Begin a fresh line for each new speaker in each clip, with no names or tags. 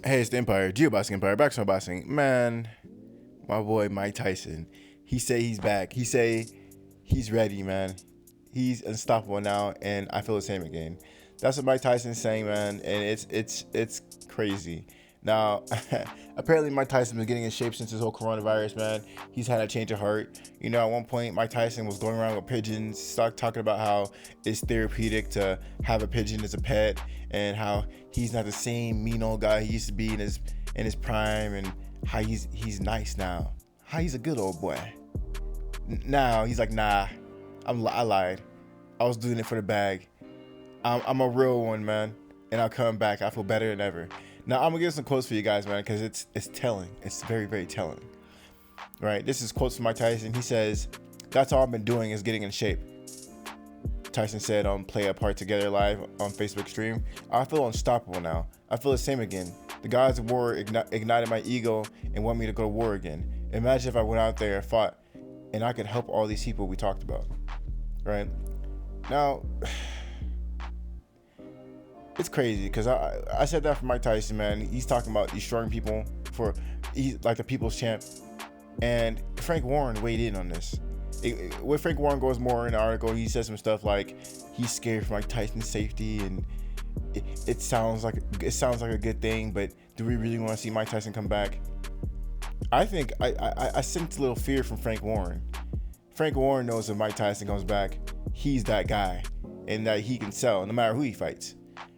Hey, it's the Empire, Geoboxing Empire, back to boxing. Man, my boy Mike Tyson. He say he's back. He say he's ready, man. He's unstoppable now, and I feel the same again. That's what Mike Tyson's saying, man, and it's crazy. Now, apparently Mike Tyson been getting in shape since this whole coronavirus, man. He's had a change of heart. You know, at one point, Mike Tyson was going around with pigeons, start talking about how it's therapeutic to have a pigeon as a pet, and how he's not the same mean old guy he used to be in his prime, and how he's nice now, how he's a good old boy. Now he's like, nah, I lied. I was doing it for the bag. I'm a real one, man, and I'll come back. I feel better than ever. Now I'm gonna give some quotes for you guys, man, because it's telling. It's very, very telling. Right? This is quotes from Mike Tyson. He says, "That's all I've been doing is getting in shape." Tyson said on Play a Part Together Live on Facebook stream, "I feel unstoppable now. I feel the same again. The gods of war ignited my ego and want me to go to war again. Imagine if I went out there and fought, and I could help all these people we talked about." Right? Now, it's crazy because I said that for Mike Tyson, man. He's talking about destroying people he's like the people's champ. And Frank Warren weighed in on this. Where Frank Warren goes more in the article, he says some stuff like he's scared for Mike Tyson's safety, and it sounds like a good thing, but do we really want to see Mike Tyson come back? I think I sense a little fear from Frank Warren. Frank Warren knows if Mike Tyson comes back, he's that guy, and that he can sell no matter who he fights.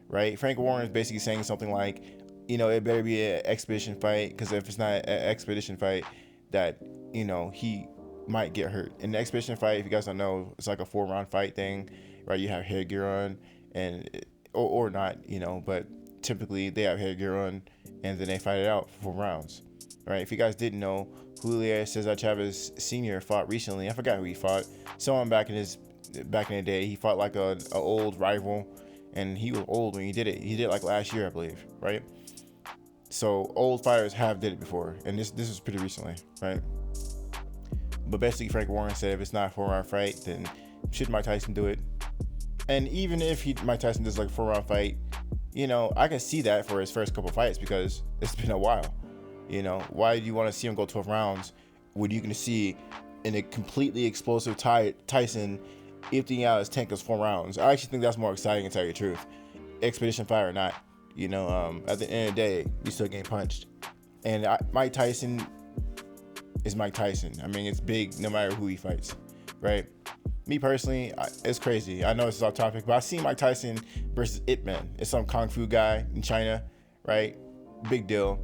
Right? Frank Warren is basically saying something like, you know, it better be an expedition fight, because if it's not an expedition fight, that, you know, he might get hurt. In the expedition fight, if you guys don't know, it's like a 4-round fight thing, right? You have headgear on, and or not, you know, but typically they have headgear on, and then they fight it out for 4 rounds. Right? If you guys didn't know, Julio Cesar Chavez Sr. fought recently. I forgot who he fought. Someone back in the day. He fought like a old rival. And he was old when he did it. He did it like last year, I believe, right? So old fighters have did it before, and this was pretty recently, right? But basically, Frank Warren said if it's not a 4-round fight, then should Mike Tyson do it? And even if Mike Tyson does like a 4-round fight, you know, I can see that for his first couple fights because it's been a while. You know, why do you want to see him go 12 rounds when you can see in a completely explosive Tyson emptying out his tank as 4 rounds? I actually think that's more exciting, to tell you the truth. Expedition fight or not, you know, at the end of the day, you still getting punched. And Mike Tyson is Mike Tyson. I mean, it's big no matter who he fights, right? Me personally, it's crazy. I know this is off topic, but I seen Mike Tyson versus Ip Man. It's some kung fu guy in China, right? Big deal.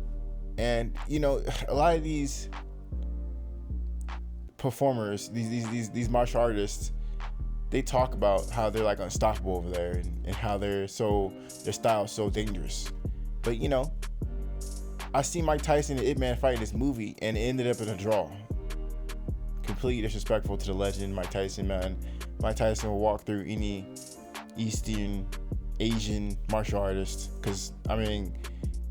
And, you know, a lot of these performers, these martial artists, they talk about how they're like unstoppable over there, and how their style is so dangerous. But, you know, I seen Mike Tyson and Ip Man fight in this movie, and it ended up in a draw. Completely disrespectful to the legend Mike Tyson, man. Mike Tyson will walk through any Eastern Asian martial artist, because, I mean,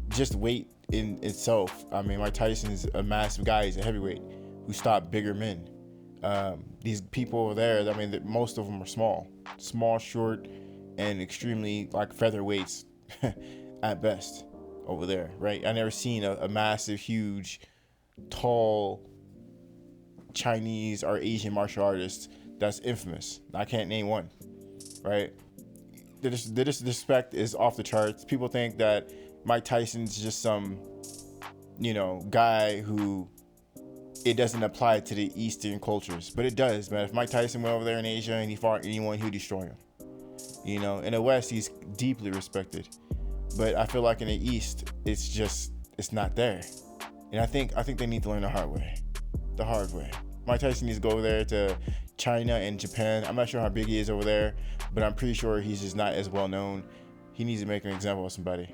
just weight in itself. I mean, Mike Tyson's a massive guy. He's a heavyweight who stopped bigger men. These people over there, I mean, most of them are small, short, and extremely like featherweights at best over there, right? I never seen a massive, huge, tall Chinese or Asian martial artist that's infamous. I can't name one, right? The disrespect is off the charts. People think that Mike Tyson's just some, you know, guy who it doesn't apply to the Eastern cultures, but it does, man. If Mike Tyson went over there in Asia and he fought anyone, he would destroy him. You know, in the West, he's deeply respected, but I feel like in the East, it's not there. And I think they need to learn the hard way. Mike Tyson needs to go over there to China and Japan. I'm not sure how big he is over there, but I'm pretty sure he's just not as well known. He needs to make an example of somebody.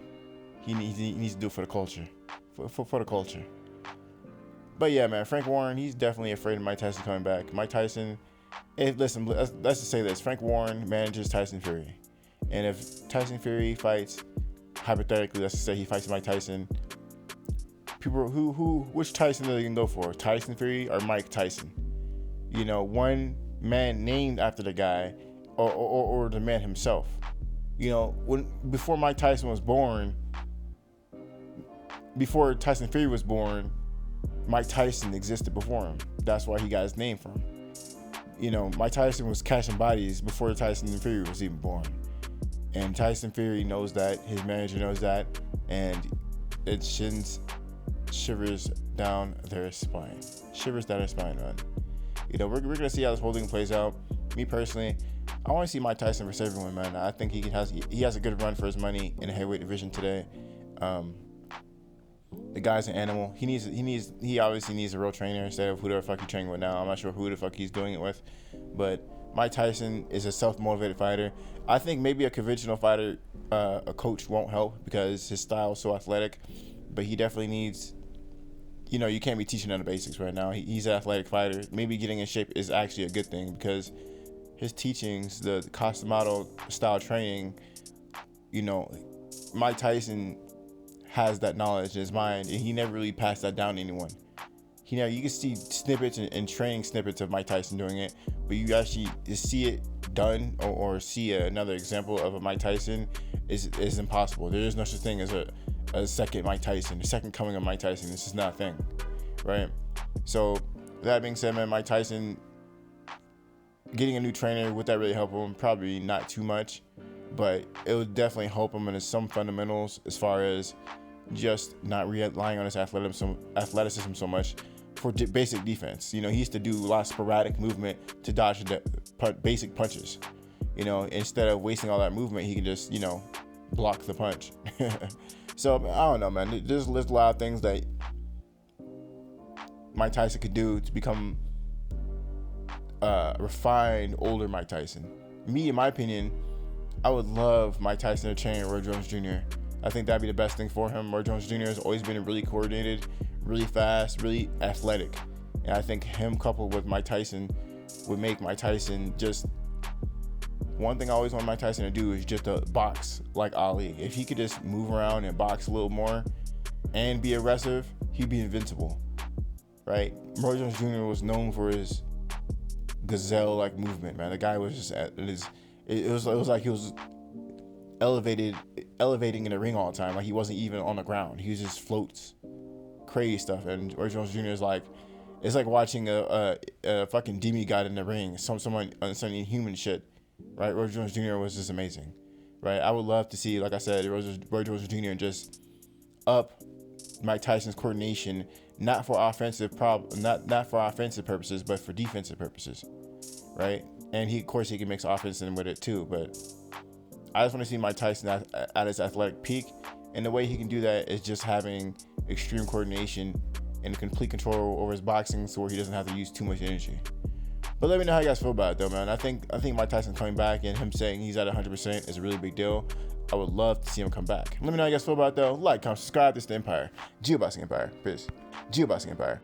He needs to do it for the culture, for the culture. But yeah, man, Frank Warren, he's definitely afraid of Mike Tyson coming back. Mike Tyson, listen, let's just say this. Frank Warren manages Tyson Fury. And if Tyson Fury fights, hypothetically, let's just say he fights Mike Tyson, people which Tyson are they going to go for? Tyson Fury or Mike Tyson? You know, one man named after the guy, or the man himself. You know, before Mike Tyson was born, before Tyson Fury was born, Mike Tyson existed before him. That's why he got his name from. You know, Mike Tyson was catching bodies before Tyson Fury was even born. And Tyson Fury knows that, his manager knows that, and it sends shivers down their spine. Shivers down their spine, man. You know, we're going to see how this whole thing plays out. Me personally, I want to see Mike Tyson versus everyone, man. I think he has a good run for his money in the heavyweight division today. The guy's an animal. He obviously needs a real trainer instead of who the fuck he's training with now. I'm not sure who the fuck he's doing it with, but Mike Tyson is a self-motivated fighter. I think maybe a conventional fighter, a coach won't help because his style is so athletic, but he definitely needs, you know, you can't be teaching him the basics right now. He's an athletic fighter. Maybe getting in shape is actually a good thing because his teachings, the Costamado style training, you know, Mike Tyson has that knowledge in his mind, and he never really passed that down to anyone. You know, you can see snippets and training snippets of Mike Tyson doing it, but you actually see it done or see another example of a Mike Tyson is impossible. There is no such thing as a second Mike Tyson, the second coming of Mike Tyson. This is not a thing, right? So that being said, man, Mike Tyson getting a new trainer, would that really help him? Probably not too much, but it would definitely help him in some fundamentals as far as just not relying on his athleticism so much for basic defense. You know, he used to do a lot of sporadic movement to dodge the basic punches. You know, instead of wasting all that movement, he can just, you know, block the punch. So I don't know, man. There's a lot of things that Mike Tyson could do to become refined, older Mike Tyson. Me, in my opinion, I would love Mike Tyson to train Roy Jones Jr. I think that'd be the best thing for him. Roy Jones Jr. has always been really coordinated, really fast, really athletic. And I think him coupled with Mike Tyson would make Mike Tyson just... One thing I always want Mike Tyson to do is just to box like Ali. If he could just move around and box a little more and be aggressive, he'd be invincible, right? Roy Jones Jr. was known for his gazelle-like movement, man. The guy was just it was like he was elevating in the ring all the time. Like he wasn't even on the ground. He was just floats, crazy stuff. And Roy Jones Jr. is like, it's like watching a fucking demigod in the ring, someone on some inhuman shit, right? Roy Jones Jr. was just amazing, right? I would love to see, like I said, Roy Jones Jr. just up Mike Tyson's coordination, not for offensive purposes, but for defensive purposes, right? And of course he can mix offense in with it too, but I just want to see Mike Tyson at his athletic peak, and the way he can do that is just having extreme coordination and complete control over his boxing, so where he doesn't have to use too much energy. But let me know how you guys feel about it, though, man. I think Mike Tyson coming back and him saying he's at 100% is a really big deal. I would love to see him come back. Let me know how you guys feel about it, though. Like, comment, subscribe. This is the Empire. Geoboxing Empire. Peace. Geoboxing Empire.